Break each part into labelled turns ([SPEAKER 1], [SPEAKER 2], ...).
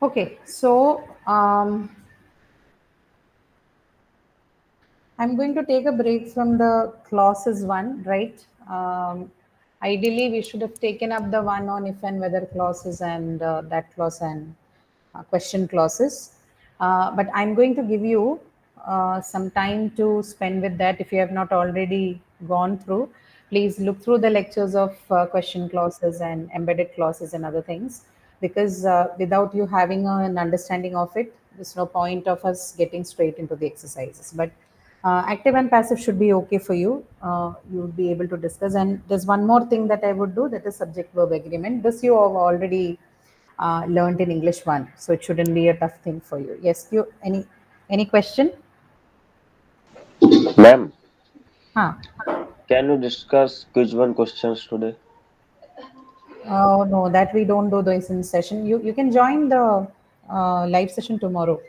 [SPEAKER 1] Okay, so I'm going to take a break from the clauses one, right? Ideally, we should have taken up the one on if and whether clauses and that clause and question clauses. But I'm going to give you some time to spend with that. If you have not already gone through, please look through the lectures of question clauses and embedded clauses and other things, because without you having an understanding of it, there's no point of us getting straight into the exercises. But active and passive should be okay for you. You would be able to discuss. And there's one more thing that I would do, that is subject verb agreement. This you have already learned in English one, so it shouldn't be a tough thing for you. Yes, you any question?
[SPEAKER 2] Ma'am,
[SPEAKER 1] Huh.
[SPEAKER 2] can you discuss quiz one questions today?
[SPEAKER 1] Oh no, that we don't do those in session. You can join the live session tomorrow.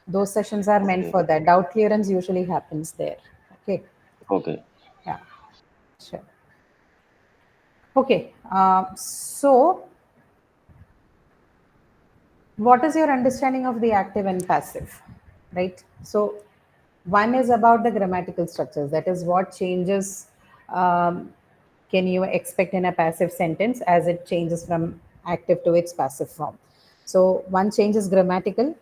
[SPEAKER 1] Those sessions are meant
[SPEAKER 2] Okay,
[SPEAKER 1] for that. Doubt clearance usually happens there. Okay.
[SPEAKER 2] okay.
[SPEAKER 1] Yeah. Sure. Okay. So what is your understanding of the active and passive, right? So one is about the grammatical structures, that is what changes can you expect in a passive sentence as it changes from active to its passive form. So one change is grammatical,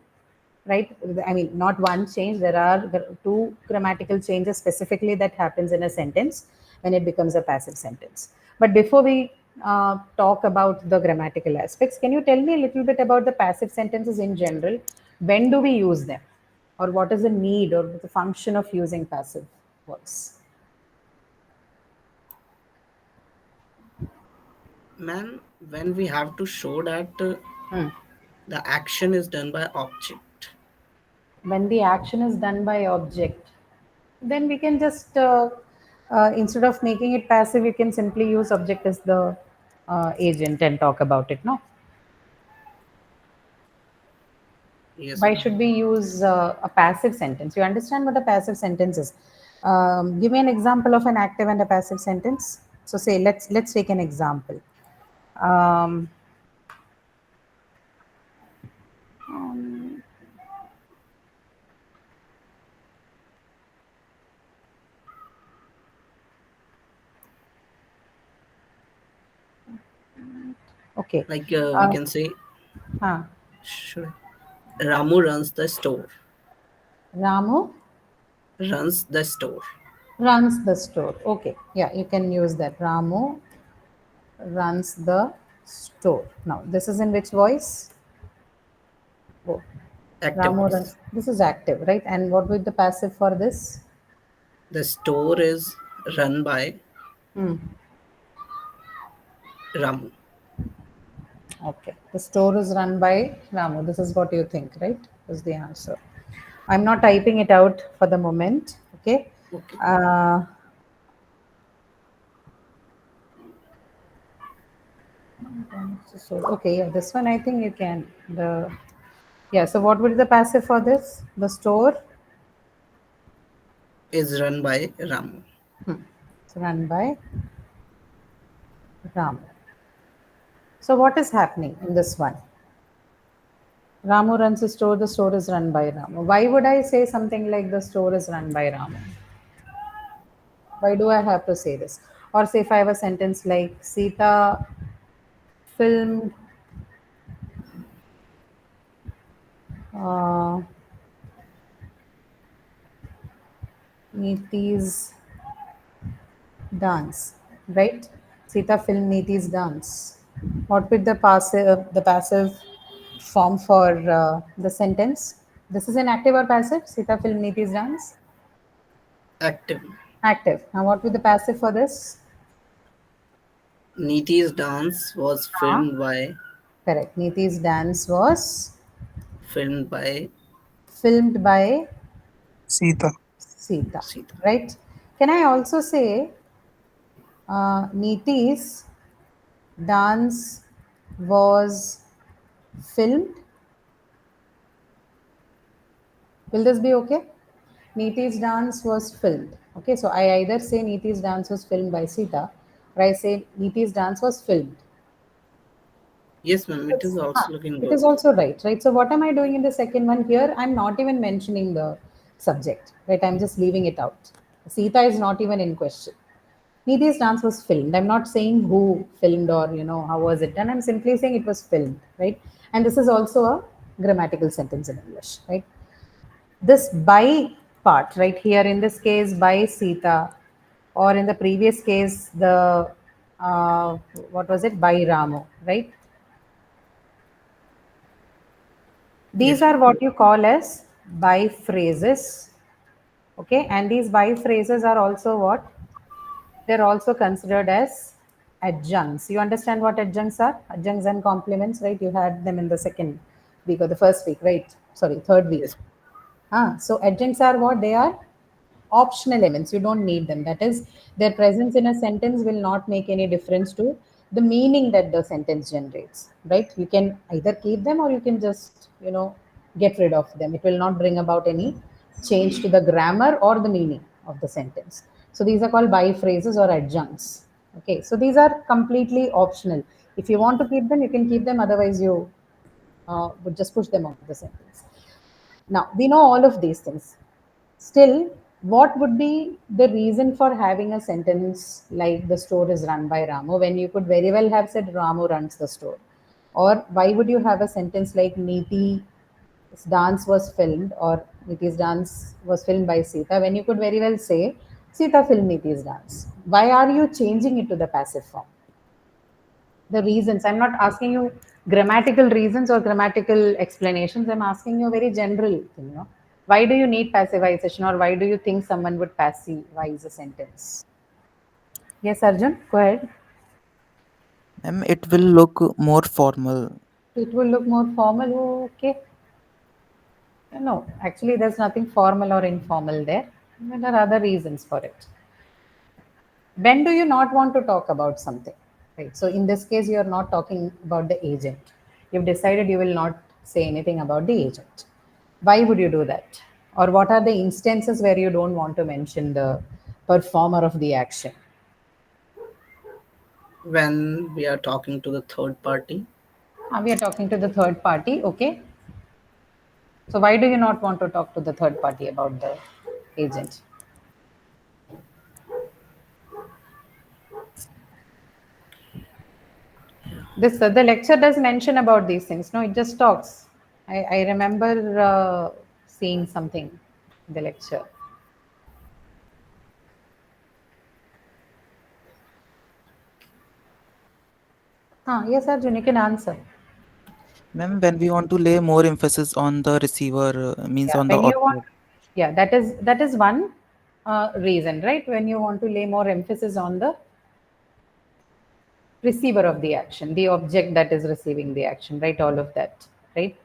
[SPEAKER 1] right? I mean, not one change, there are two grammatical changes specifically that happens in a sentence when it becomes a passive sentence. But before we talk about the grammatical aspects, can you tell me a little bit about the passive sentences in general? When do we use them, or what is the need or the function of using passive verbs?
[SPEAKER 3] Man, when we have to show that
[SPEAKER 1] Hmm.
[SPEAKER 3] the action is done by object.
[SPEAKER 1] When the action is done by object, then we can just instead of making it passive, you can simply use object as the agent and talk about it. No,
[SPEAKER 3] Yes,
[SPEAKER 1] why
[SPEAKER 3] ma'am.
[SPEAKER 1] should we use a passive sentence? You understand what a passive sentence is? Give me an example of an active and a passive sentence. So say let's take an example. um, okay.
[SPEAKER 3] Like we
[SPEAKER 1] uh,
[SPEAKER 3] can say,
[SPEAKER 1] huh.
[SPEAKER 3] should Ramu runs the store.
[SPEAKER 1] Ramu
[SPEAKER 3] Runs the store.
[SPEAKER 1] runs the store. Okay, yeah, you can use that. Ramu runs the store. Now, this is in which voice? Oh,
[SPEAKER 3] Active
[SPEAKER 1] Ramu runs.
[SPEAKER 3] voice.
[SPEAKER 1] This is active, right? And what would the passive for this?
[SPEAKER 3] The store is run by
[SPEAKER 1] Hmm.
[SPEAKER 3] Ramu.
[SPEAKER 1] Okay. The store is run by Ramu. This is what you think, right? Is the answer. I'm not typing it out for the moment. Okay.
[SPEAKER 3] Okay.
[SPEAKER 1] Uh, so okay, yeah, this one I think you can. The yeah. So what would be the passive for this? The store
[SPEAKER 3] Is run by Ramu.
[SPEAKER 1] is run by Ramu. So what is happening in this one? Ramu runs a store, the store is run by Ramu. Why would I say something like the store is run by Ramu? Why do I have to say this? Or say if I have a sentence like Sita filmed uh, Niti's dance, right? Sita filmed Niti's dance. What would the passive form for the sentence? This is an active or passive? Sita filmed Niti's dance?
[SPEAKER 3] Active.
[SPEAKER 1] Active. Now what would the passive for this?
[SPEAKER 3] Niti's dance was
[SPEAKER 1] Ah, correct. Niti's dance was
[SPEAKER 3] filmed by
[SPEAKER 1] filmed by
[SPEAKER 4] Sita.
[SPEAKER 1] Sita,
[SPEAKER 3] Sita.
[SPEAKER 1] right? Can I also say Niti's dance was filmed? Will this be okay? Niti's dance was filmed. Okay, so I either say Niti's dance was filmed by Sita, or I say Niti's dance was filmed.
[SPEAKER 3] Yes, ma'am. It is also looking
[SPEAKER 1] It
[SPEAKER 3] good.
[SPEAKER 1] is also right, right? So what am I doing in the second one here? I'm not even mentioning the subject, right? I'm just leaving it out. Sita is not even in question. Niti's dance was filmed. I'm not saying who filmed or how was it done. I'm simply saying it was filmed, right? And this is also a grammatical sentence in English, right? This by part, right here in this case by Sita, or in the previous case the what was it by Ramu, right? These
[SPEAKER 3] Yes.
[SPEAKER 1] are what you call as by phrases, okay? And these by phrases are also what? They're also considered as adjuncts. You understand what adjuncts are? Adjuncts and complements, right? You had them in the second week or the first week, right? Sorry, third week.
[SPEAKER 3] Yes.
[SPEAKER 1] So adjuncts are what? They are optional elements. You don't need them. That is, their presence in a sentence will not make any difference to the meaning that the sentence generates, right? You can either keep them or you can just, get rid of them. It will not bring about any change to the grammar or the meaning of the sentence. So these are called by phrases or adjuncts. Okay, so these are completely optional. If you want to keep them, you can keep them. Otherwise, you would just push them out of the sentence. Now, we know all of these things. Still, what would be the reason for having a sentence like the store is run by Ramu when you could very well have said Ramu runs the store? Or why would you have a sentence like Niti's dance was filmed or Niti's dance was filmed by Sita when you could very well say Sita filmed Niti's dance? Why are you changing it to the passive form? The reasons. I'm not asking you grammatical reasons or grammatical explanations. I'm asking you a very general thing. Why do you need passivization, or why do you think someone would passivize a sentence? Yes, Arjun, go ahead.
[SPEAKER 4] It will look more formal.
[SPEAKER 1] It will look more formal. Okay. No, actually, there's nothing formal or informal there. There are other reasons for it. When do you not want to talk about something, right? So in this case, you're not talking about the agent. You've decided you will not say anything about the agent. Why would you do that? Or what are the instances where you don't want to mention the performer of the action?
[SPEAKER 3] When we are talking to the third party,
[SPEAKER 1] We are talking to the third party, okay? So why do you not want to talk to the third party about the agent? This the lecture does mention about these things. No, it just talks. I remember seeing something in the lecture. Yes, Arjun, you can answer.
[SPEAKER 4] When we want to lay more emphasis on the receiver, means
[SPEAKER 1] Yeah,
[SPEAKER 4] on the
[SPEAKER 1] when you want,
[SPEAKER 4] object.
[SPEAKER 1] yeah, that is one reason, right? When you want to lay more emphasis on the receiver of the action, the object that is receiving the action, right? All of that, right?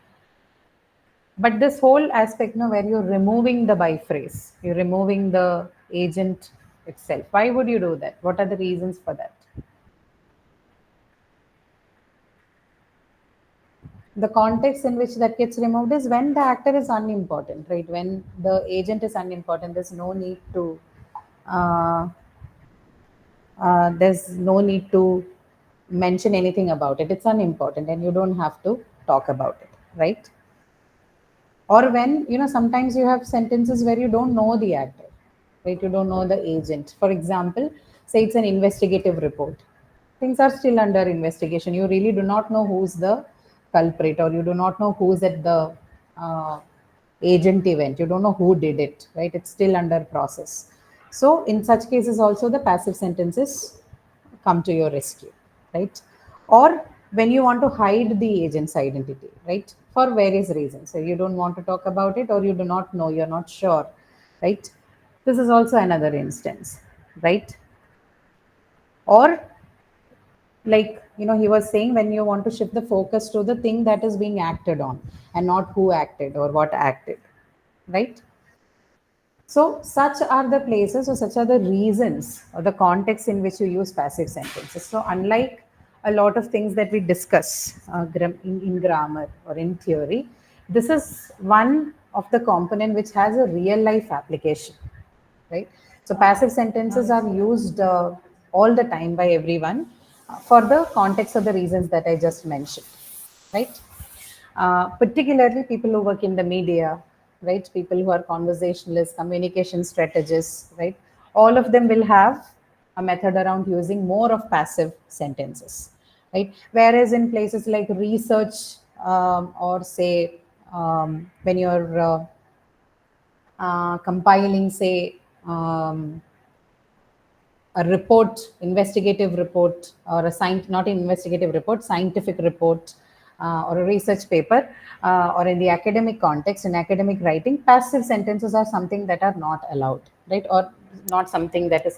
[SPEAKER 1] But this whole aspect, where you're removing the by phrase, you're removing the agent itself. Why would you do that? What are the reasons for that? The context in which that gets removed is when the actor is unimportant, right? When the agent is unimportant, uh, there's no need to mention anything about it. It's unimportant and you don't have to talk about it, right? Or when, sometimes you have sentences where you don't know the actor, right? You don't know the agent. For example, say it's an investigative report. Things are still under investigation. You really do not know who's the culprit, or you do not know who's at the uh, agent event. You don't know who did it, right? It's still under process. So in such cases also the passive sentences come to your rescue, right? Or when you want to hide the agent's identity, right? For various reasons. So you don't want to talk about it, or you do not know, you're not sure, right? This is also another instance, right? Or like, he was saying, when you want to shift the focus to the thing that is being acted on and not who acted or what acted, right? So, such are the places or such are the reasons or the context in which you use passive sentences. So, unlike a lot of things that we discuss in grammar or in theory, this is one of the component which has a real life application, right? So, passive sentences are used all the time by everyone. for the context of the reasons that I just mentioned, right? Particularly people who work in the media, right? People who are conversationalists, communication strategists, right? All of them will have a method around using more of passive sentences, right? Whereas in places like research or say when you're compiling, say, a report, investigative report, or a not investigative report, scientific report, or a research paper, or in the academic context, in academic writing, passive sentences are something that are not allowed, right? Or not something that is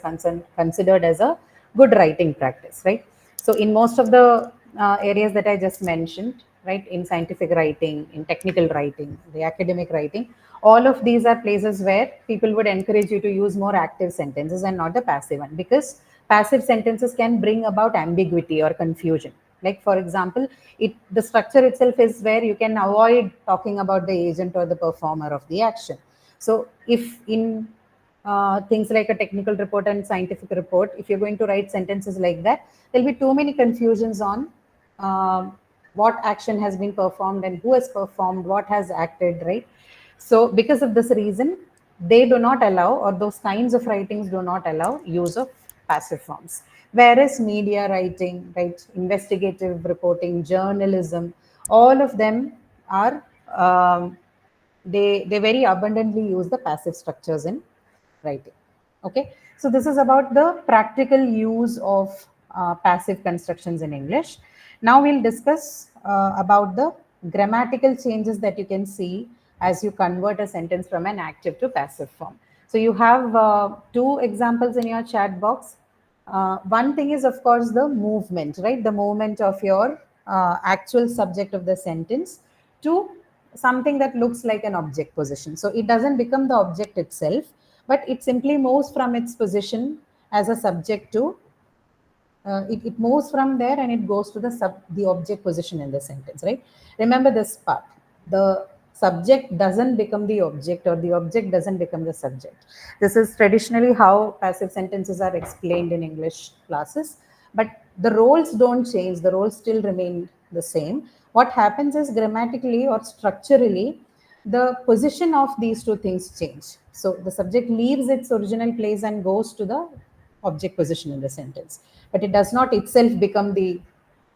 [SPEAKER 1] considered as a good writing practice, right? So in most of the areas that I just mentioned, right, in scientific writing, in technical writing, the academic writing, all of these are places where people would encourage you to use more active sentences and not the passive one, because passive sentences can bring about ambiguity or confusion. Like for example, the structure itself is where you can avoid talking about the agent or the performer of the action. So if in things like a technical report and scientific report, if you're going to write sentences like that, there'll be too many confusions on what action has been performed and who has performed, what has acted, right? So because of this reason, they do not allow, or those kinds of writings do not allow use of passive forms. Whereas media writing, right, investigative reporting, journalism, all of them are they very abundantly use the passive structures in writing. Okay, so this is about the practical use of passive constructions in English. Now we'll discuss about the grammatical changes that you can see as you convert a sentence from an active to passive form. So you have two examples in your chat box. One thing is, of course, the movement, right? The movement of your actual subject of the sentence to something that looks like an object position. So it doesn't become the object itself, but it simply moves from its position as a subject to it moves from there and it goes to the object position in the sentence, right? Remember this part. The subject doesn't become the object, or the object doesn't become the subject. This is traditionally how passive sentences are explained in English classes, but the roles don't change. The roles still remain the same. What happens is, grammatically or structurally, the position of these two things change. So the subject leaves its original place and goes to the object position in the sentence, but it does not itself become the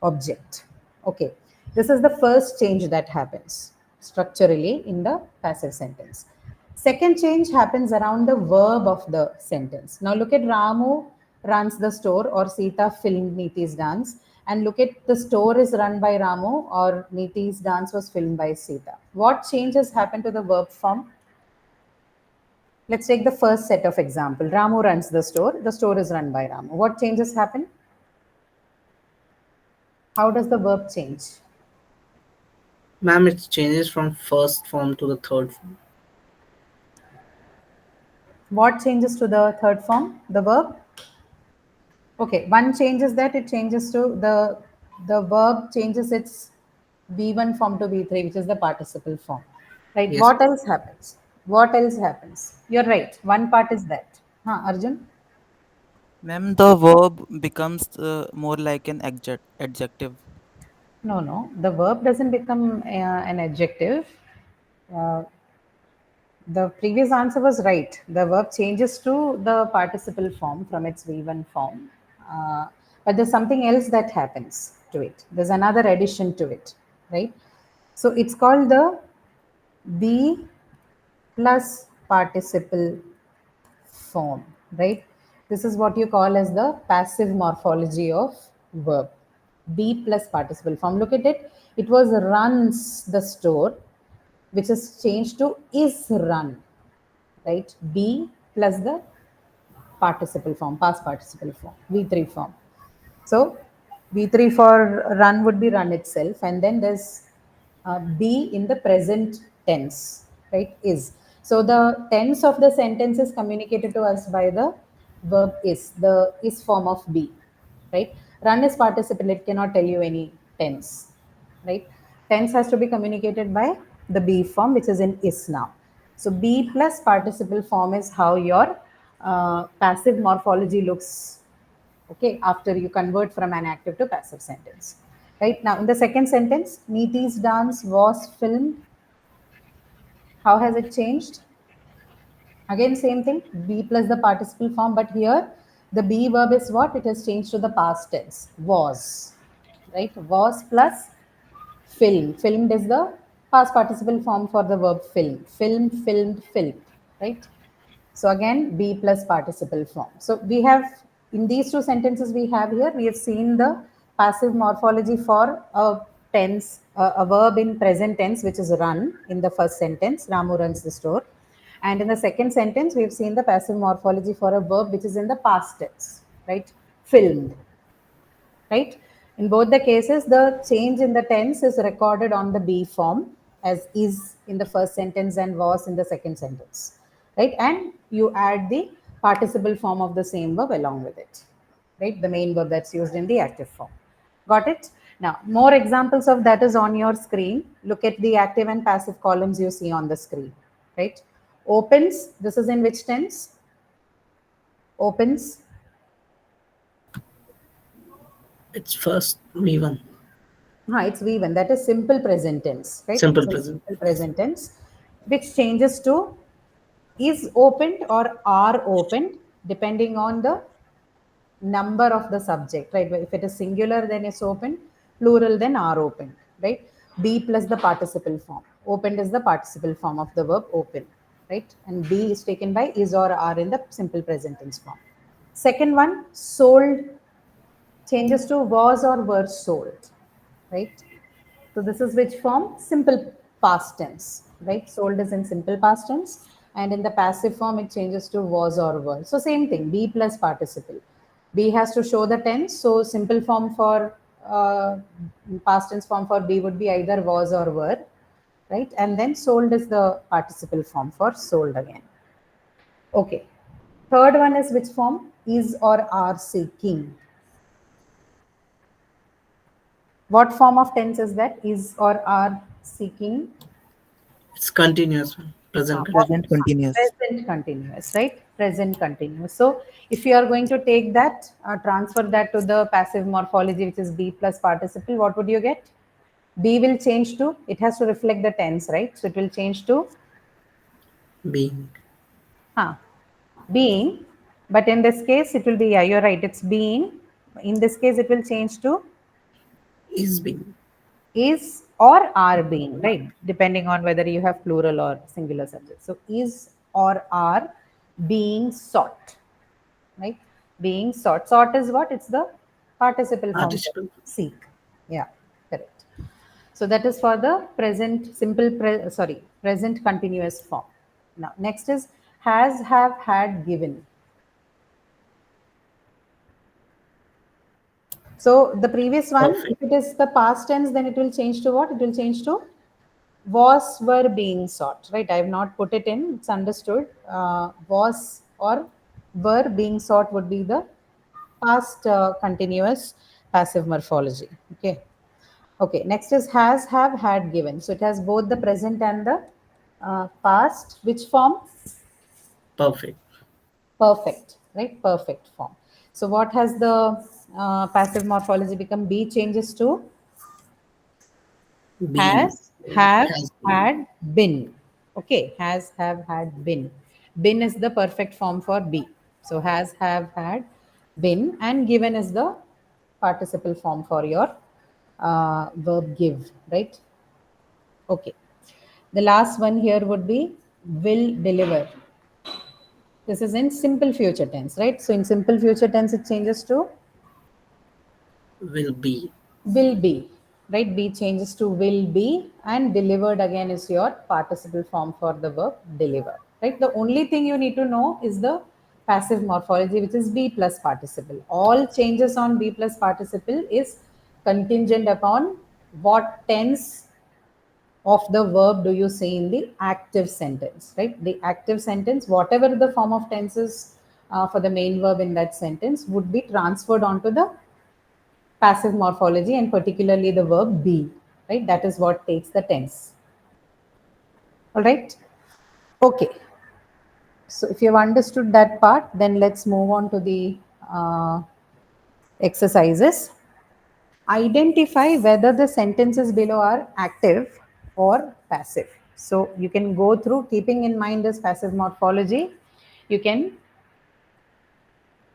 [SPEAKER 1] object. Okay, this is the first change that happens structurally in the passive sentence. Second change happens around the verb of the sentence. Now look at Ramu runs the store, or Sita filmed Neeti's dance, and look at the store is run by Ramu, or Neeti's dance was filmed by Sita. What changes happen to the verb form? Let's take the first set of example. Ramu runs the store is run by Ramu. What changes happen? How does the verb change?
[SPEAKER 3] Ma'am, it changes from first form to the third form.
[SPEAKER 1] What changes to the third form? The verb? Okay, one change is that it changes to the verb changes its V1 form to V3, which is the participle form. Right?
[SPEAKER 3] Yes.
[SPEAKER 1] What else happens? What else happens? You're right. One part is that. Arjun?
[SPEAKER 4] Ma'am, the verb becomes more like an adjective.
[SPEAKER 1] No. The verb doesn't become an adjective. Uh, the previous answer was right. The verb changes to the participle form from its V1 form. But there's something else that happens to it. There's another addition to it, right? So it's called the be plus participle form, right? This is what you call as the passive morphology of verb. Be plus participle form. Look at it. It was runs the store, which is changed to is run, right? Be plus the participle form, past participle form, V3 form. So V3 for run would be run itself, and then there's be in the present tense, right? Is. So the tense of the sentence is communicated to us by the verb is, the is form of be, right? Run is participle, it cannot tell you any tense, right? Tense has to be communicated by the be form, which is in is now. So be plus participle form is how your passive morphology looks okay, after you convert from an active to passive sentence. Right, now in the second sentence, Neeti's dance was filmed. How has it changed? Again, same thing, be plus the participle form, but here the be verb is what? It has changed to the past tense, was. Right, was plus film. Filmed is the past participle form for the verb film. Film, filmed, filmed. Right. So again, be plus participle form. So we have, in these two sentences we have here, we have seen the passive morphology for a tense, a verb in present tense, which is run in the first sentence, Ramu runs the store. And in the second sentence, we have seen the passive morphology for a verb which is in the past tense, right? Filmed, right? In both the cases, the change in the tense is recorded on the be form as is in the first sentence and was in the second sentence, right? And you add the participle form of the same verb along with it, right? The main verb that's used in the active form. Got it? Now, more examples of that is on your screen. Look at the active and passive columns you see on the screen, right? Opens, this is in which tense? Opens,
[SPEAKER 3] It's first V1.
[SPEAKER 1] It's V1. That is simple present tense, right?
[SPEAKER 3] Simple
[SPEAKER 1] It's in
[SPEAKER 3] present.
[SPEAKER 1] simple present tense, which changes to is opened or are opened depending on the number of the subject, right? If it is singular, then it's open. Plural, then are opened, right? Be plus the participle form. Opened is the participle form of the verb open, right? And be is taken by is or are in the simple present tense form. Second one, sold changes to was or were sold, right? So this is which form? Simple past tense, right? Sold is in simple past tense, and in the passive form it changes to was or were. So same thing, be plus participle. Be has to show the tense, so simple form for past tense form for be would be either was or were, right? And then sold is the participle form for sold again. Okay. Third one is which form? Is or are seeking. What form of tense is that? Is or are seeking?
[SPEAKER 3] It's continuous one. Present
[SPEAKER 4] Present
[SPEAKER 3] continuous.
[SPEAKER 4] continuous.
[SPEAKER 1] Present continuous, right? Present continuous. So if you are going to take that, transfer that to the passive morphology, which is be plus participle, what would you get? Be will change to, it has to reflect the tense, right? So it will change to
[SPEAKER 3] Being.
[SPEAKER 1] being, but in this case, it will be, yeah, you're right, it's being. In this case, it will change to
[SPEAKER 3] Is being.
[SPEAKER 1] is or are being, right? Depending on whether you have plural or singular subject. So is or are being sought, right? Being sought. Sought is what? It's the participle form.
[SPEAKER 3] Participle.
[SPEAKER 1] Seek. Yeah, correct. So that is for the present simple, present continuous form. Now, next is has, have, had, given. So the previous one,
[SPEAKER 3] Perfect.
[SPEAKER 1] if it is the past tense, then it will change to what? It will change to was, were being sought, right? I have not put it in, it's understood. Was or were being sought would be the past continuous passive morphology. Okay. Okay. Next is has, have, had, given. So it has both the present and the past. Which form?
[SPEAKER 3] Perfect.
[SPEAKER 1] Perfect, right? Perfect form. So what has the passive morphology become? Be changes to
[SPEAKER 3] Being.
[SPEAKER 1] has, have,
[SPEAKER 3] Has been.
[SPEAKER 1] had, been. Okay, has, have, had, been. Been is the perfect form for be. So has, have, had, been, and given is the participle form for your verb give, right? Okay. The last one here would be will deliver. This is in simple future tense, right? So in simple future tense, it changes to
[SPEAKER 3] Will be.
[SPEAKER 1] will be, right? Be changes to will be, and delivered again is your participle form for the verb deliver, right? The only thing you need to know is the passive morphology, which is be plus participle. All changes on be plus participle is contingent upon what tense of the verb do you say in the active sentence, right? The active sentence, whatever the form of tenses for the main verb in that sentence would be transferred onto the passive morphology, and particularly the verb be, right? That is what takes the tense. All right. Okay. So if you've understood that part, then let's move on to the exercises. Identify whether the sentences below are active or passive. So you can go through keeping in mind this passive morphology. You can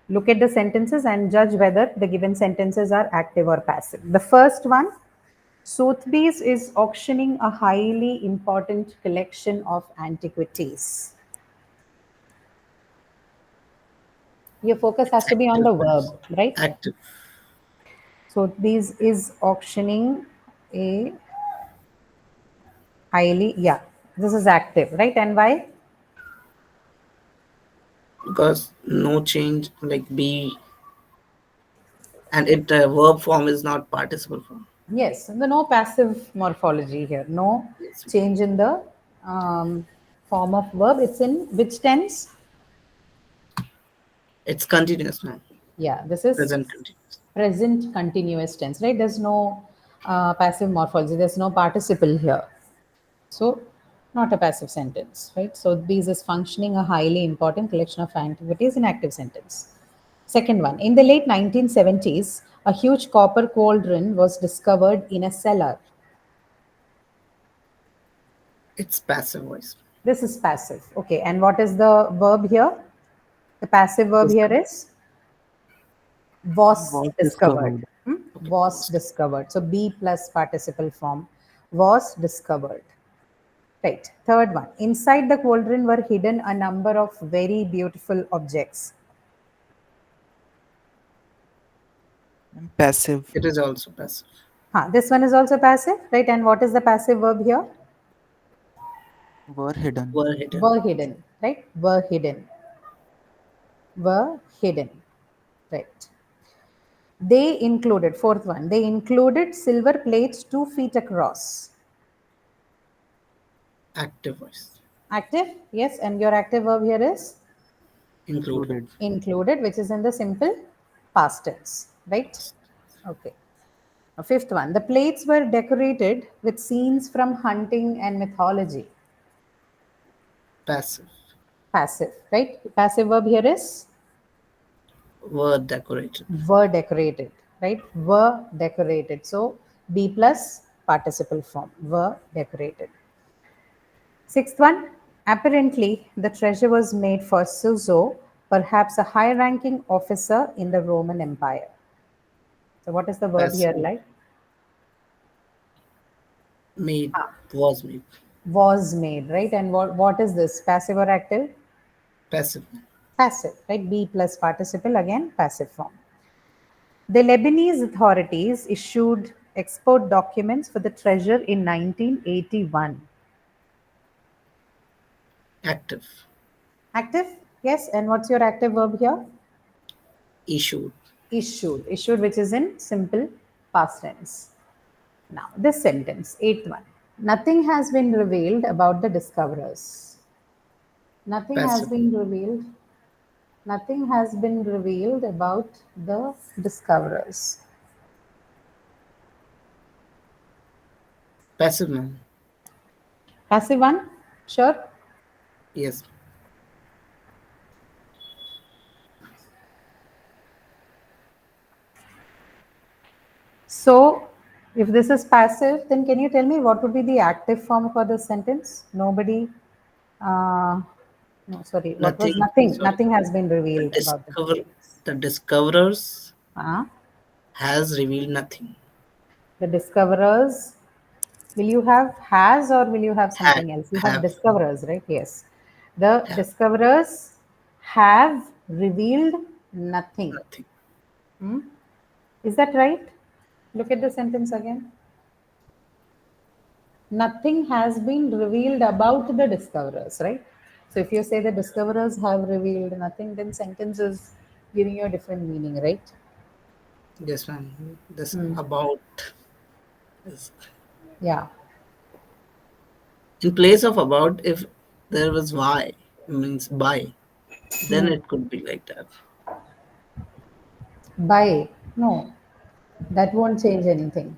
[SPEAKER 1] look at the sentences and judge whether the given sentences are active or passive. The first one, Sotheby's is auctioning a highly important collection of antiquities. Your focus has to be on the verb, right?
[SPEAKER 3] Active.
[SPEAKER 1] Sotheby's is auctioning a highly, yeah, this is active, right? And why?
[SPEAKER 3] Because no change, like be, and it verb form is not participle form.
[SPEAKER 1] Yes, the no passive morphology here, no
[SPEAKER 3] Yes.
[SPEAKER 1] change in the form of verb. It's in which tense?
[SPEAKER 3] It's continuous, ma'am.
[SPEAKER 1] Yeah, this is
[SPEAKER 3] Present continuous.
[SPEAKER 1] present continuous tense, right? There's no passive morphology, there's no participle here. So, not a passive sentence, right? So, these is functioning a highly important collection of activities in active sentence. Second one, in the late 1970s, a huge copper cauldron was discovered in a cellar.
[SPEAKER 3] It's passive voice.
[SPEAKER 1] This is passive. Okay, and what is the verb here? The passive verb here is was
[SPEAKER 4] Was
[SPEAKER 1] discovered.
[SPEAKER 4] discovered.
[SPEAKER 1] Was discovered. So be plus participle form. Was discovered. Right. Third one. Inside the cauldron were hidden a number of very beautiful objects.
[SPEAKER 4] Passive.
[SPEAKER 3] It is also passive.
[SPEAKER 1] This one is also passive, right? And what is the passive verb here?
[SPEAKER 4] Were hidden.
[SPEAKER 3] Were hidden.
[SPEAKER 1] Were hidden, right? Were hidden. Were hidden. Right. They included, fourth one, they included silver plates 2 feet across.
[SPEAKER 3] Active voice.
[SPEAKER 1] Active, yes, and your active verb here is
[SPEAKER 3] Included.
[SPEAKER 1] included, which is in the simple past tense, right? Okay. Fifth one, the plates were decorated with scenes from hunting and mythology.
[SPEAKER 3] Passive.
[SPEAKER 1] Passive, right? Passive verb here is
[SPEAKER 3] Were decorated.
[SPEAKER 1] were decorated, right? Were decorated. So be plus participle form, were decorated. Sixth one, apparently the treasure was made for Suso, perhaps a high ranking officer in the Roman Empire. So what is the verb here
[SPEAKER 3] Passive.
[SPEAKER 1] like?
[SPEAKER 3] Made. Was made.
[SPEAKER 1] Was made, right? And what is this? Passive or active?
[SPEAKER 3] Passive.
[SPEAKER 1] Passive, right? Be plus participle, again passive form. The Lebanese authorities issued export documents for the treasure in 1981.
[SPEAKER 3] Active.
[SPEAKER 1] Active? Yes. And what's your active verb here?
[SPEAKER 3] Issued.
[SPEAKER 1] Issued. Issued, which is in simple past tense. Now, this sentence, eighth one. Nothing has been revealed about the discoverers. Nothing has
[SPEAKER 3] Passive.
[SPEAKER 1] been revealed. Nothing has been revealed about the discoverers.
[SPEAKER 3] Passive, ma'am.
[SPEAKER 1] Passive one? Sure.
[SPEAKER 3] Yes.
[SPEAKER 1] So, if this is passive, then can you tell me what would be the active form for this sentence? Nobody, no, sorry, what was
[SPEAKER 3] Nothing.
[SPEAKER 1] nothing?
[SPEAKER 3] Sorry.
[SPEAKER 1] Nothing has been
[SPEAKER 3] The
[SPEAKER 1] revealed about the
[SPEAKER 3] discover.
[SPEAKER 1] discoverers.
[SPEAKER 3] The discoverers
[SPEAKER 1] Uh,
[SPEAKER 3] has revealed nothing.
[SPEAKER 1] the discoverers, will you have has or will you have
[SPEAKER 3] Had.
[SPEAKER 1] something else? You have
[SPEAKER 3] Have.
[SPEAKER 1] discoverers, right? Yes. The
[SPEAKER 3] Have.
[SPEAKER 1] discoverers have revealed nothing.
[SPEAKER 3] Nothing.
[SPEAKER 1] Is that right? Look at the sentence again. Nothing has been revealed about the discoverers, right? So if you say the discoverers have revealed nothing, then sentence is giving you a different meaning, right?
[SPEAKER 3] Yes, ma'am. This about is
[SPEAKER 1] Yeah.
[SPEAKER 3] in place of about. If there was why, means by, then it could be like that.
[SPEAKER 1] By, no, that won't change anything.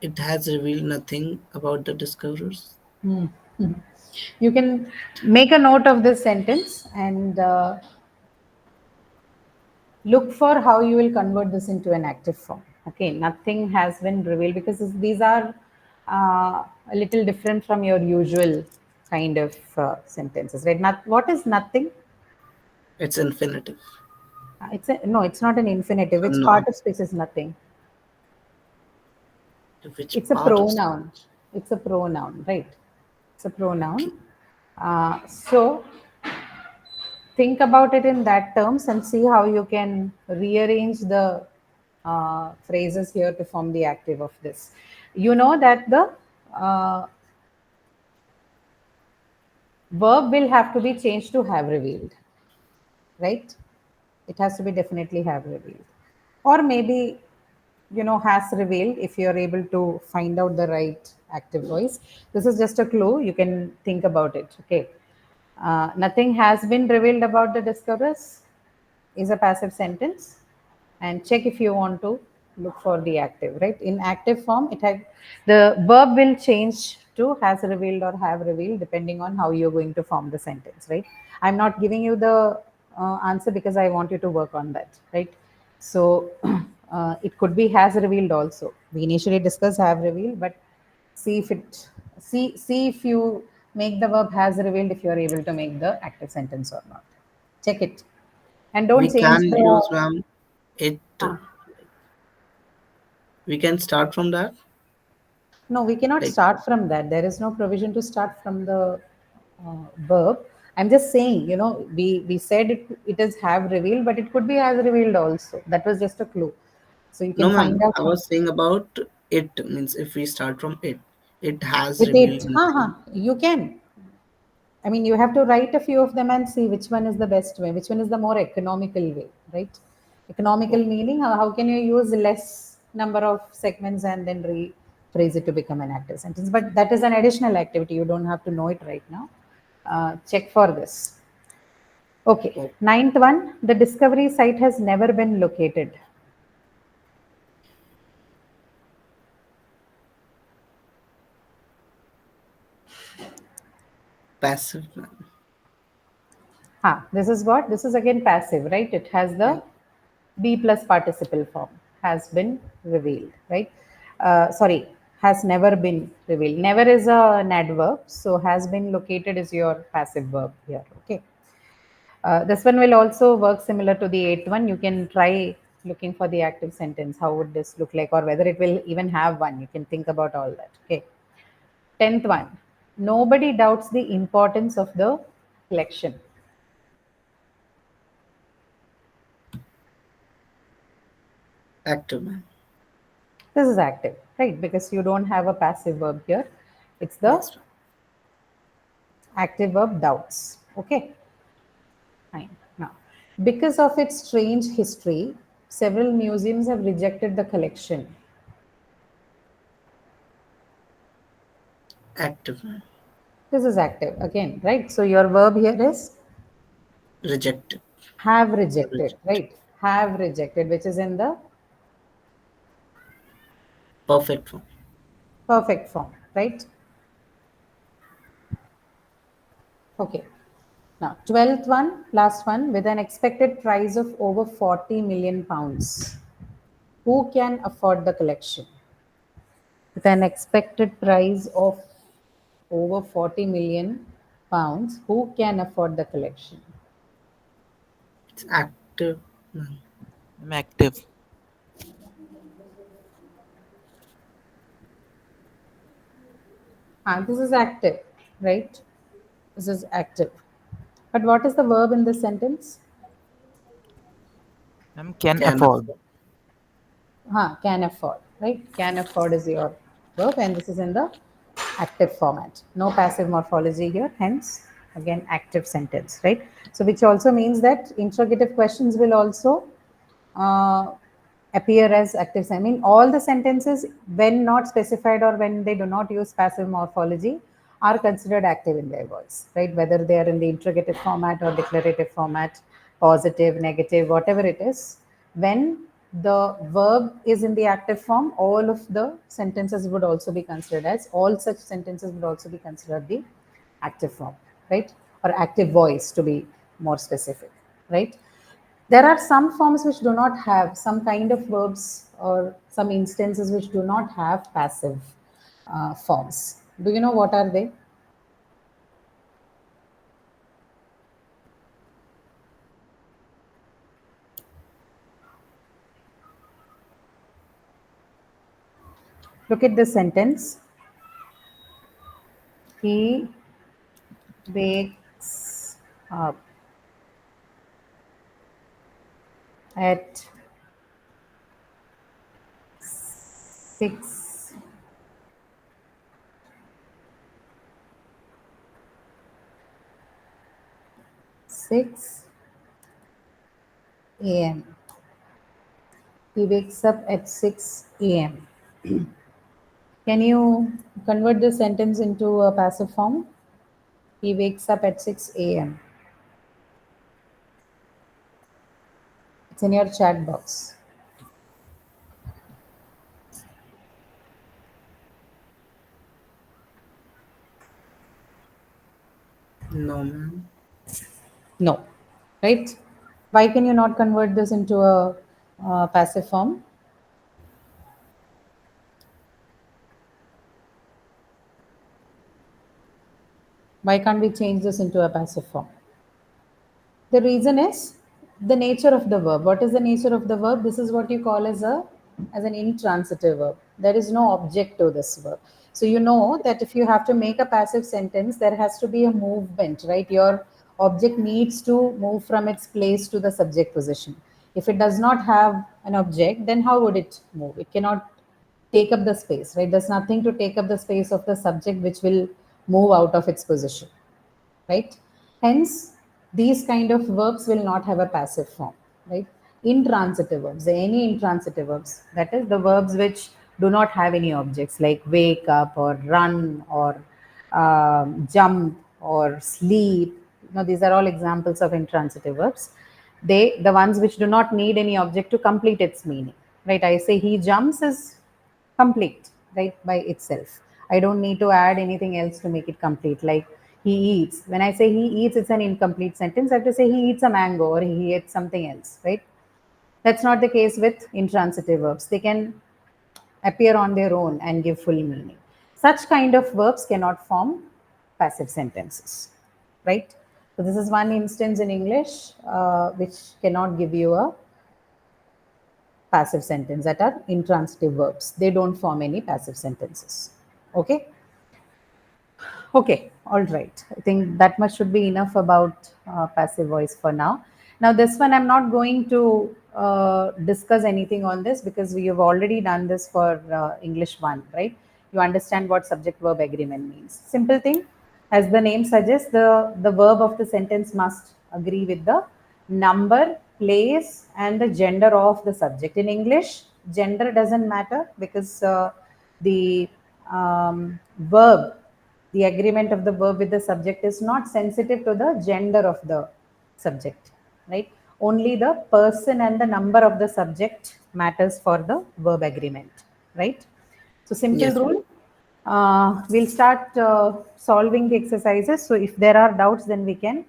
[SPEAKER 3] It has revealed nothing about the discoverers.
[SPEAKER 1] You can make a note of this sentence and look for how you will convert this into an active form. Okay, nothing has been revealed because these are a little different from your usual kind of sentences, right? What is nothing?
[SPEAKER 3] It's infinitive.
[SPEAKER 1] No, it's not an infinitive.
[SPEAKER 3] So
[SPEAKER 1] Which
[SPEAKER 3] not
[SPEAKER 1] part of speech is nothing?
[SPEAKER 3] which
[SPEAKER 1] It's a
[SPEAKER 3] part of
[SPEAKER 1] pronoun. It's a pronoun, right? It's a
[SPEAKER 3] okay.
[SPEAKER 1] pronoun. So think about it in that terms and see how you can rearrange the phrases here to form the active of this. You know that the verb will have to be changed to have revealed, right? It has to be definitely have revealed. Or maybe, has revealed if you're able to find out the right active voice. This is just a clue. You can think about it. Okay. Nothing has been revealed about the discoverers is a passive sentence, and check if you want to look for the active, right? In active form, the verb will change to has revealed or have revealed depending on how you're going to form the sentence, right? I'm not giving you the answer because I want you to work on that, right? So it could be has revealed also. We initially discussed have revealed, but see if it see if you make the verb has revealed if you are able to make the active sentence or not. Check it and
[SPEAKER 3] We
[SPEAKER 1] don't change
[SPEAKER 3] can
[SPEAKER 1] the.
[SPEAKER 3] use, ma'am, it.
[SPEAKER 1] Ah,
[SPEAKER 3] We can start from that.
[SPEAKER 1] no, we cannot
[SPEAKER 3] Like
[SPEAKER 1] start from that. There is no provision to start from the verb. I'm just saying, we said it is have revealed, but it could be has revealed also. That was just a clue. So you
[SPEAKER 3] no,
[SPEAKER 1] can
[SPEAKER 3] ma'am.
[SPEAKER 1] find out
[SPEAKER 3] I
[SPEAKER 1] from
[SPEAKER 3] was saying about it means if we start from it, it has
[SPEAKER 1] with
[SPEAKER 3] revealed
[SPEAKER 1] it.
[SPEAKER 3] nothing.
[SPEAKER 1] You can. I mean, you have to write a few of them and see which one is the best way, which one is the more economical way, right? Economical
[SPEAKER 3] Oh,
[SPEAKER 1] meaning, how can you use less number of segments and then rephrase it to become an active sentence? But that is an additional activity. You don't have to know it right now. Check for this. Okay.
[SPEAKER 3] oh,
[SPEAKER 1] Ninth one, the discovery site has never been located.
[SPEAKER 3] passive, ma'am.
[SPEAKER 1] This is what? This is again passive, right? It has
[SPEAKER 3] Yeah.
[SPEAKER 1] the be plus participle form has been revealed, right? Sorry, has never been revealed. Never is an adverb, so has been located is your passive verb here. Okay. This one will also work similar to the eighth one. You can try looking for the active sentence. How would this look like, or whether it will even have one? You can think about all that. Okay. Tenth one. Nobody doubts the importance of the collection.
[SPEAKER 3] Active, ma'am.
[SPEAKER 1] This is active, right? Because you don't have a passive verb here. It's the
[SPEAKER 3] Yes, ma'am.
[SPEAKER 1] active verb doubts. Okay, fine. Now, because of its strange history, several museums have rejected the collection.
[SPEAKER 3] Active, ma'am.
[SPEAKER 1] This is active again, right? So your verb here is
[SPEAKER 3] Rejected.
[SPEAKER 1] have rejected,
[SPEAKER 3] Reject.
[SPEAKER 1] right? Have rejected, which is in the
[SPEAKER 3] Perfect form.
[SPEAKER 1] perfect form, right? Okay. Now, 12th one, last one, with an expected price of over 40 million pounds. Who can afford the collection? With an expected price of over 40 million pounds, who can afford the collection?
[SPEAKER 3] It's active, ma'am.
[SPEAKER 4] I'm active.
[SPEAKER 1] This is active, right? This is active. But what is the verb in this sentence?
[SPEAKER 4] Can
[SPEAKER 3] Can
[SPEAKER 4] afford.
[SPEAKER 3] afford.
[SPEAKER 1] Can afford, right? Can afford is your verb, and this is in the active format. No passive morphology here, hence, again, active sentence, right? So, which also means that interrogative questions will also uh, appear as active. I mean, all the sentences, when not specified or when they do not use passive morphology, are considered active in their voice, right? Whether they are in the interrogative format or declarative format, positive, negative, whatever it is, when the verb is in the active form, all of the sentences would also be considered as, all such sentences would also be considered the active form, right? Or active voice to be more specific, right? There are some forms which do not have, some kind of verbs or some instances which do not have passive forms. Do you know what are they? Look at the sentence. He wakes up at 6 a.m. He wakes up at 6 a.m. Can you convert this sentence into a passive form? He wakes up at 6 a.m. It's in your chat box.
[SPEAKER 3] No, ma'am.
[SPEAKER 1] No, right? Why can you not convert this into a passive form? Why can't we change this into a passive form? The reason is the nature of the verb. What is the nature of the verb? This is what you call as an intransitive verb. There is no object to this verb. So you know that if you have to make a passive sentence, there has to be a movement, right? Your object needs to move from its place to the subject position. If it does not have an object, then how would it move? It cannot take up the space, right? There's nothing to take up the space of the subject which will move out of its position, right? Hence, these kind of verbs will not have a passive form, right? Intransitive verbs, any intransitive verbs, that is the verbs which do not have any objects like wake up or run or jump or sleep. These are all examples of intransitive verbs. The ones which do not need any object to complete its meaning, right? I say he jumps is complete, right, by itself. I don't need to add anything else to make it complete. Like he eats. When I say he eats, it's an incomplete sentence. I have to say he eats a mango or he eats something else, right? That's not the case with intransitive verbs. They can appear on their own and give full meaning. Such kind of verbs cannot form passive sentences, right? So this is one instance in English which cannot give you a passive sentence, that are intransitive verbs. They don't form any passive sentences. Okay. Okay, all right. I think that much should be enough about passive voice for now. Now, this one I'm not going to discuss anything on this because we have already done this for English 1, right? You understand what subject verb agreement means. Simple thing, as the name suggests, the verb of the sentence must agree with the number, place, and the gender of the subject. In English, gender doesn't matter because the verb, the agreement of the verb with the subject is not sensitive to the gender of the subject, right? Only the person and the number of the subject matters for the verb agreement, right? So simple
[SPEAKER 3] Yes.
[SPEAKER 1] rule. We'll start solving the exercises. So if there are doubts, then we can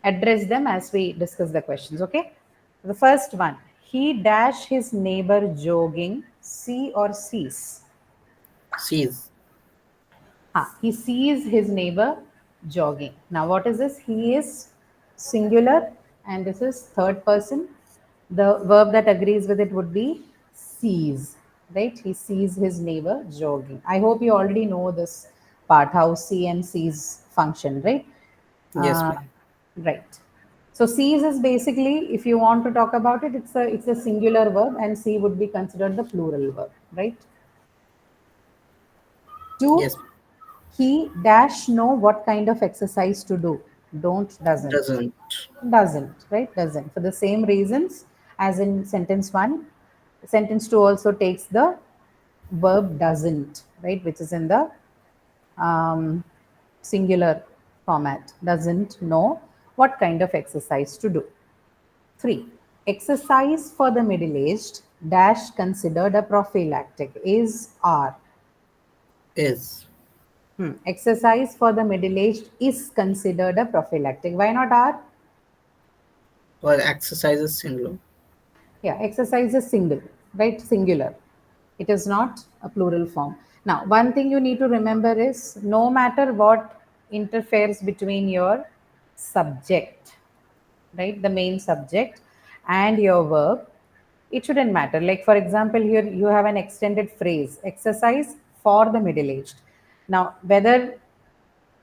[SPEAKER 1] address them as we discuss the questions. Okay. The first one: he dash his neighbor jogging. See or sees?
[SPEAKER 3] Sees.
[SPEAKER 1] He sees his neighbor jogging. Now, what is this? He is singular and this is third person. The verb that agrees with it would be sees, right? He sees his neighbor jogging. I hope you already know this part, how see and sees function, right?
[SPEAKER 3] Yes,
[SPEAKER 1] Uh,
[SPEAKER 3] ma'am.
[SPEAKER 1] right. So sees is basically, if you want to talk about it, it's a singular verb, and see would be considered the plural verb, right? Two,
[SPEAKER 3] Yes.
[SPEAKER 1] he dash know what kind of exercise to do. Don't, doesn't.
[SPEAKER 3] Doesn't.
[SPEAKER 1] Doesn't, right? Doesn't. For the same reasons as in sentence one, sentence two also takes the verb doesn't, right? Which is in the um, singular format. Doesn't know what kind of exercise to do. Three, Exercise for the middle-aged dash considered a prophylactic is R.
[SPEAKER 3] Is.
[SPEAKER 1] Exercise for the middle-aged is considered a prophylactic. Why not R?
[SPEAKER 3] Or exercise is singular.
[SPEAKER 1] Yeah, exercise is single, right? Singular. It is not a plural form. Now, one thing you need to remember is no matter what interferes between your subject, right, the main subject, and your verb, it shouldn't matter. Like, for example, here you have an extended phrase, exercise for the middle aged. Now, whether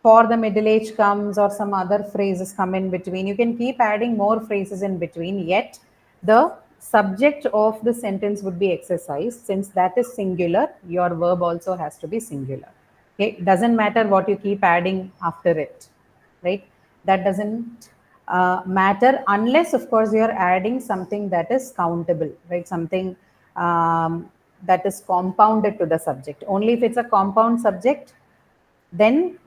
[SPEAKER 1] for the middle age comes or some other phrases come in between, you can keep adding more phrases in between, yet the subject of the sentence would be exercise. Since that is singular, your verb also has to be singular. Okay, doesn't matter what you keep adding after it, right? That doesn't matter unless, of course, you're adding something that is countable, right? Something that is compounded to the subject. Only if it's a compound subject, then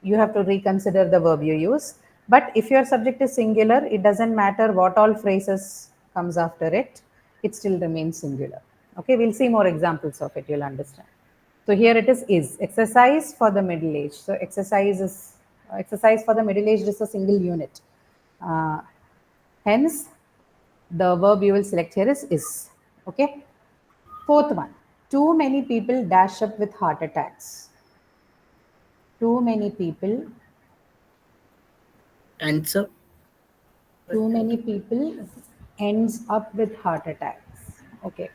[SPEAKER 1] you have to reconsider the verb you use. But if your subject is singular, it doesn't matter what all phrases comes after it, it still remains singular. Okay, we'll see more examples of it, you'll understand. So here it is exercise for the middle age. So exercise for the middle aged is a single unit. Hence, the verb you will select here is. Okay. Fourth one, too many people dash up with heart attacks. Too many people.
[SPEAKER 3] Answer.
[SPEAKER 1] Too many people ends up with heart attacks. Okay.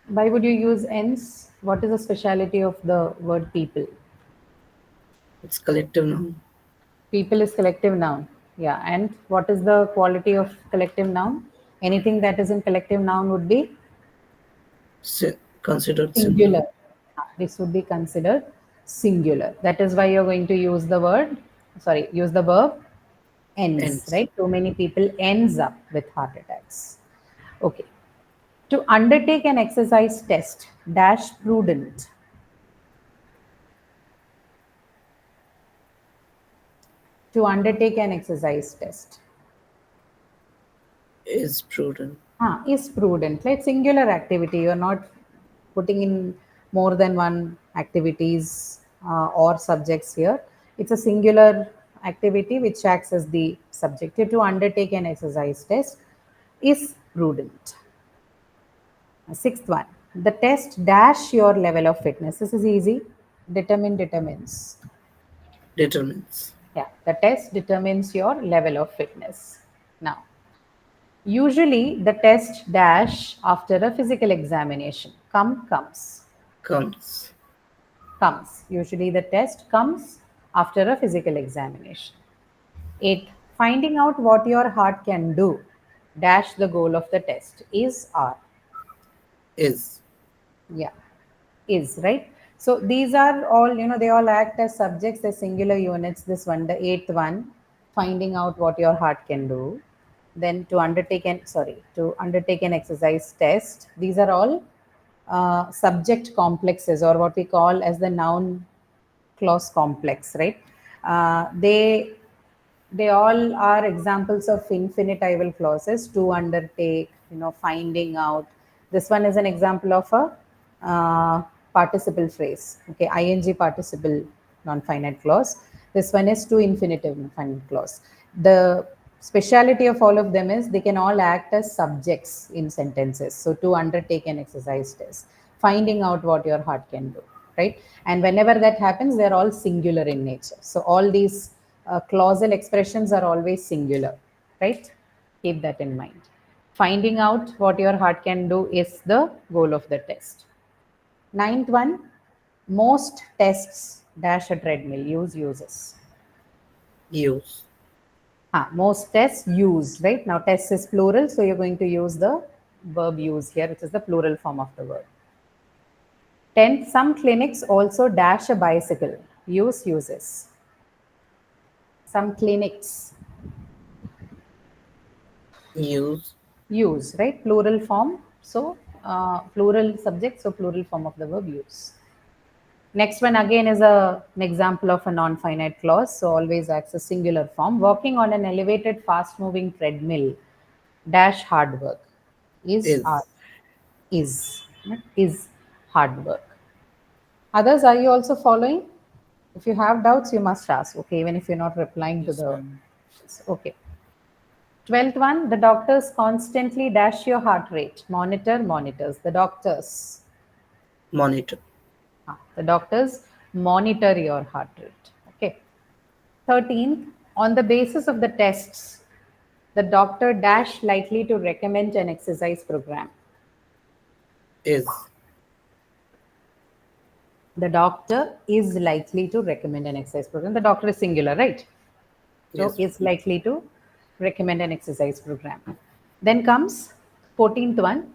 [SPEAKER 1] Why would you use ends? What is the speciality of the word people?
[SPEAKER 3] It's collective noun.
[SPEAKER 1] People is collective noun. Yeah. And what is the quality of collective noun? Anything that is in collective noun would be
[SPEAKER 3] Considered
[SPEAKER 1] singular.
[SPEAKER 3] singular.
[SPEAKER 1] This would be considered singular. That is why you're going to use the verb ends,
[SPEAKER 3] Ends.
[SPEAKER 1] right? Too many people ends up with heart attacks. Okay. To undertake an exercise test, dash prudent. To undertake an exercise test.
[SPEAKER 3] Is prudent.
[SPEAKER 1] Is prudent. Like singular activity. You're not putting in more than one activities or subjects here. It's a singular activity which acts as the subject. To undertake an exercise test is prudent. Sixth one, the test dash your level of fitness. This is easy. Determines.
[SPEAKER 3] Determines.
[SPEAKER 1] Yeah, the test determines your level of fitness. Now, usually the test dash after a physical examination. Comes. Usually the test comes after a physical examination. 8. Finding out what your heart can do. Dash the goal of the test is R.
[SPEAKER 3] Is.
[SPEAKER 1] Yeah, is, right? So these are all, they all act as subjects, the singular units. This one, the eighth one, finding out what your heart can do. Then to undertake an exercise test. These are all subject complexes, or what we call as the noun clause complex, right? They all are examples of infinitival clauses. To undertake, finding out. This one is an example of a participle phrase. Okay, ing participle non-finite clause. This one is to infinitive non-finite clause. The speciality of all of them is they can all act as subjects in sentences. So to undertake an exercise test, finding out what your heart can do, right? And whenever that happens, they're all singular in nature. So all these clausal expressions are always singular, right? Keep that in mind. Finding out what your heart can do is the goal of the test. Ninth one, most tests dash a treadmill. Uses.
[SPEAKER 3] Use.
[SPEAKER 1] Most tests use, right? Now tests is plural, so you're going to use the verb use here, which is the plural form of the verb. 10th, some clinics also dash a bicycle. Uses. Some clinics. Use, right? Plural form. So plural subject, so plural form of the verb use. Next one again is an example of a non-finite clause, so always acts as singular form. Walking on an elevated, fast-moving treadmill. dash hard work.
[SPEAKER 3] Is.
[SPEAKER 1] Is hard work. Others, are you also following? If you have doubts, you must ask, okay, even if you're not replying to
[SPEAKER 4] Yes,
[SPEAKER 1] the,
[SPEAKER 4] ma'am.
[SPEAKER 1] okay. 12th one, the doctors constantly dash your heart rate. Monitors. The doctors.
[SPEAKER 3] Monitor.
[SPEAKER 1] The doctors monitor your heart rate. Okay. 13th, on the basis of the tests, the doctor dash likely to recommend an exercise program.
[SPEAKER 3] Is.
[SPEAKER 1] The doctor is likely to recommend an exercise program. The doctor is singular, right? So
[SPEAKER 3] Yes.
[SPEAKER 1] is likely to recommend an exercise program. Then comes 14th one,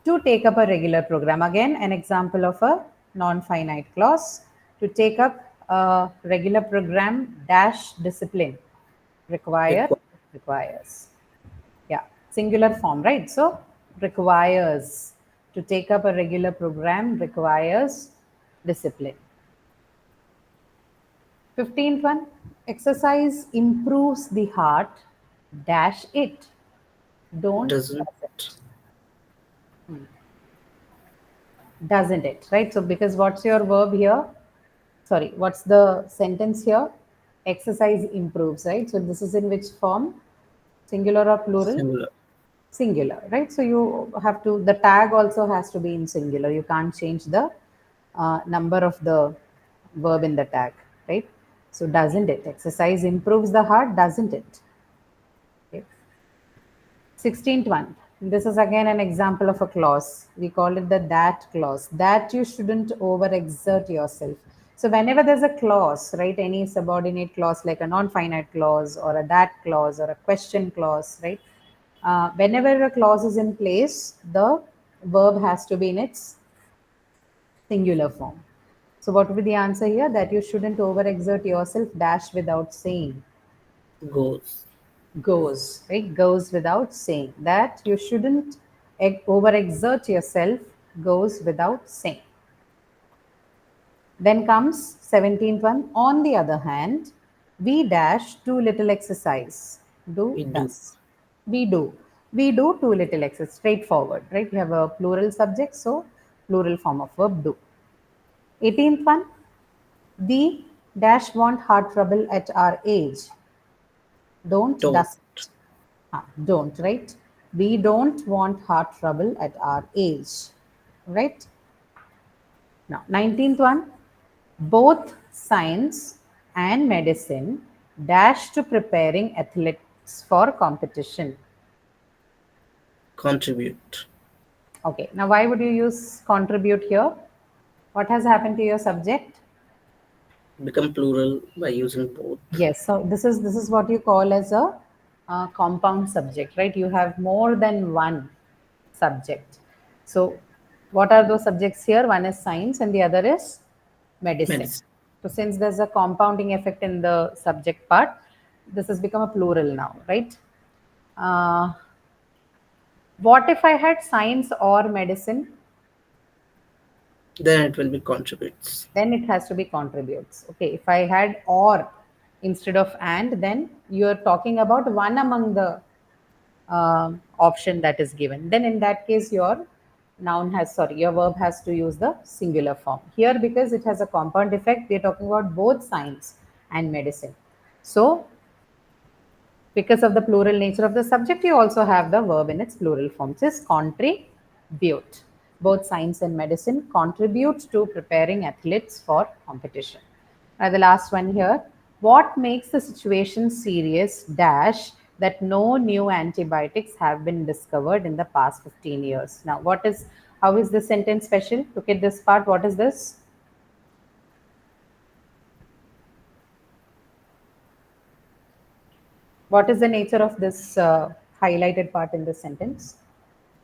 [SPEAKER 1] to take up a regular program. Again, an example of a non-finite clause. To take up a regular program dash discipline. Requires. Yeah, singular form, right? So requires. To take up a regular program requires discipline. 15th one, exercise improves the heart dash it. Don't
[SPEAKER 3] Doesn't.
[SPEAKER 1] doesn't it, right? So because what's your verb here? Sorry, what's the sentence here? Exercise improves, right? So this is in which form? Singular or plural?
[SPEAKER 3] Singular.
[SPEAKER 1] Singular, right? So you have to, the tag also has to be in singular. You can't change the number of the verb in the tag, right? So doesn't it? Exercise improves the heart, doesn't it? Okay. 16th one. This is again an example of a clause. We call it the that clause. That you shouldn't overexert yourself. So whenever there's a clause, right, any subordinate clause like a non-finite clause or a that clause or a question clause, right? Whenever a clause is in place, the verb has to be in its singular form. So what would be the answer here? That you shouldn't overexert yourself dash without saying.
[SPEAKER 3] Goes.
[SPEAKER 1] Goes, right? Goes without saying. That you shouldn't overexert yourself goes without saying. Then comes 17th one. On the other hand, we dash too little exercise.
[SPEAKER 3] We do.
[SPEAKER 1] Does. We do. We do too little exercise. Straightforward, right? You have a plural subject, so plural form of verb do. 18th one. We dash want heart trouble at our age. Don't. Doesn't. Don't, right? We don't want heart trouble at our age, right? Now, 19th one, both science and medicine dash to preparing athletes for competition.
[SPEAKER 3] Contribute.
[SPEAKER 1] Okay, now why would you use contribute here? What has happened to your subject?
[SPEAKER 3] Become plural by using both.
[SPEAKER 1] Yes, so this is what you call as a compound subject, right? You have more than one subject. So, what are those subjects here? One is science, and the other is medicine.
[SPEAKER 3] Medicine.
[SPEAKER 1] So, since there's a compounding effect in the subject part, this has become a plural now, right? What if I had science or medicine?
[SPEAKER 3] Then it will be contributes.
[SPEAKER 1] Then it has to be contributes. Okay, if I had or instead of and, then you're talking about one among the option that is given. Then in that case, your your verb has to use the singular form. Here, because it has a compound effect, we're talking about both science and medicine. So, because of the plural nature of the subject, you also have the verb in its plural form. It is contribute. Both science and medicine contribute to preparing athletes for competition. And the last one here. What makes the situation serious dash that no new antibiotics have been discovered in the past 15 years? Now, how is this sentence special? Look at this part. What is this? What is the nature of this highlighted part in this sentence?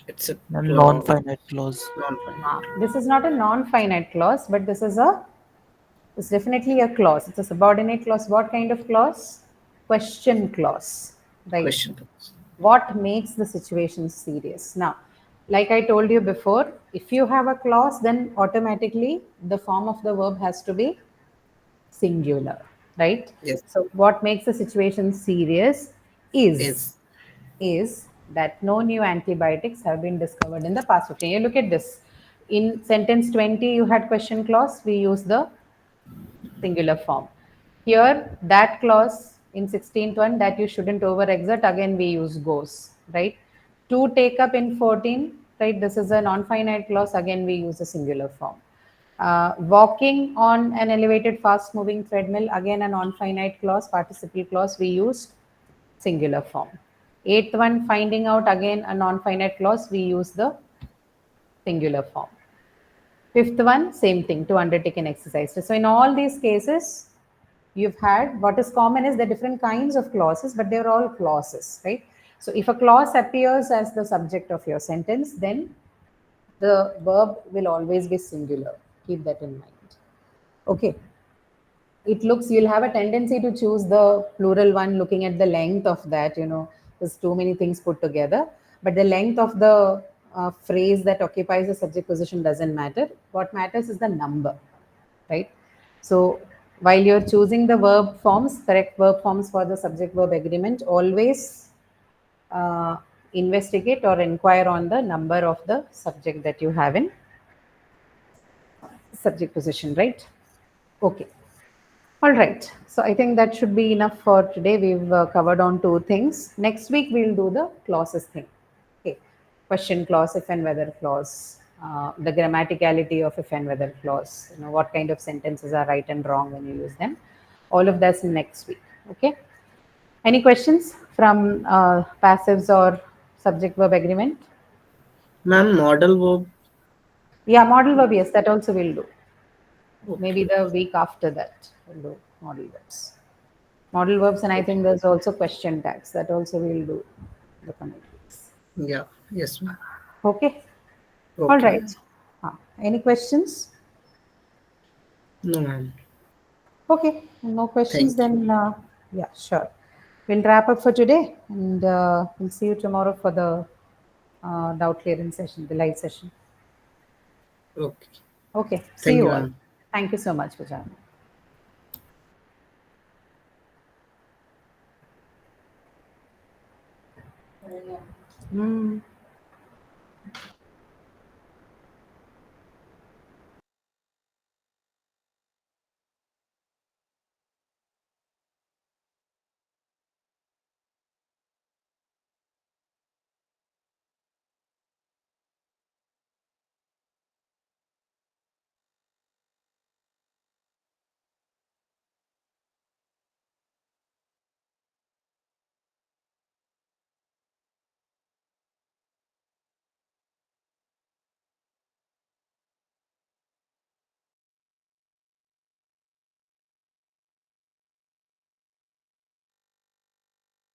[SPEAKER 3] It's a
[SPEAKER 4] Ma'am,
[SPEAKER 3] clause.
[SPEAKER 4] non-finite clause.
[SPEAKER 3] Non-finite.
[SPEAKER 1] This is not a non-finite clause, but it's definitely a clause. It's a subordinate clause. What kind of clause? Question clause, right?
[SPEAKER 3] Question.
[SPEAKER 1] What makes the situation serious? Now, like I told you before, if you have a clause, then automatically the form of the verb has to be singular, right?
[SPEAKER 3] Yes.
[SPEAKER 1] So what makes the situation serious is that no new antibiotics have been discovered in the past 15 years. Look at this. In sentence 20, you had question clause, we use the singular form. Here, that clause in 16th one, that you shouldn't overexert, again we use goes, right? To take up in 14, right? This is a non-finite clause, again we use a singular form. Walking on an elevated fast-moving treadmill, again a non-finite clause, participle clause, we used singular form. Eighth one, finding out, again a non-finite clause, we use the singular form. Fifth one, same thing, to undertake an exercise. So in all these cases, you've had, what is common is the different kinds of clauses, but they're all clauses, right? So if a clause appears as the subject of your sentence, then the verb will always be singular. Keep that in mind. Okay. It looks, you'll have a tendency to choose the plural one looking at the length of that, there's too many things put together, but the length of the phrase that occupies the subject position doesn't matter. What matters is the number, right? So while you're choosing the verb forms, correct verb forms for the subject verb agreement, always investigate or inquire on the number of the subject that you have in subject position, right? Okay. All right. So I think that should be enough for today. We've covered on two things. Next week we'll do the clauses thing. Okay. Question clause, if and whether clause, the grammaticality of if and whether clause, what kind of sentences are right and wrong when you use them. All of that's next week. Okay. Any questions from passives or subject verb agreement?
[SPEAKER 3] Ma'am, model verb.
[SPEAKER 1] Yeah, model verb, yes, that also we'll do.
[SPEAKER 3] Okay.
[SPEAKER 1] Maybe the week after that we'll do model verbs. Model verbs, and I think there's also question tags that also we'll do the coming weeks.
[SPEAKER 3] Yeah. Yes, ma'am.
[SPEAKER 1] Okay.
[SPEAKER 3] Okay.
[SPEAKER 1] All right. Any questions?
[SPEAKER 3] No, ma'am.
[SPEAKER 1] Okay. No questions,
[SPEAKER 3] Thank
[SPEAKER 1] then yeah, sure. We'll wrap up for today, and we'll see you tomorrow for the doubt clearance session, the live session.
[SPEAKER 3] Okay.
[SPEAKER 1] Okay. See
[SPEAKER 3] Thank
[SPEAKER 1] you
[SPEAKER 3] you,
[SPEAKER 1] all.
[SPEAKER 3] ma'am.
[SPEAKER 1] Thank you so much for joining. Mm.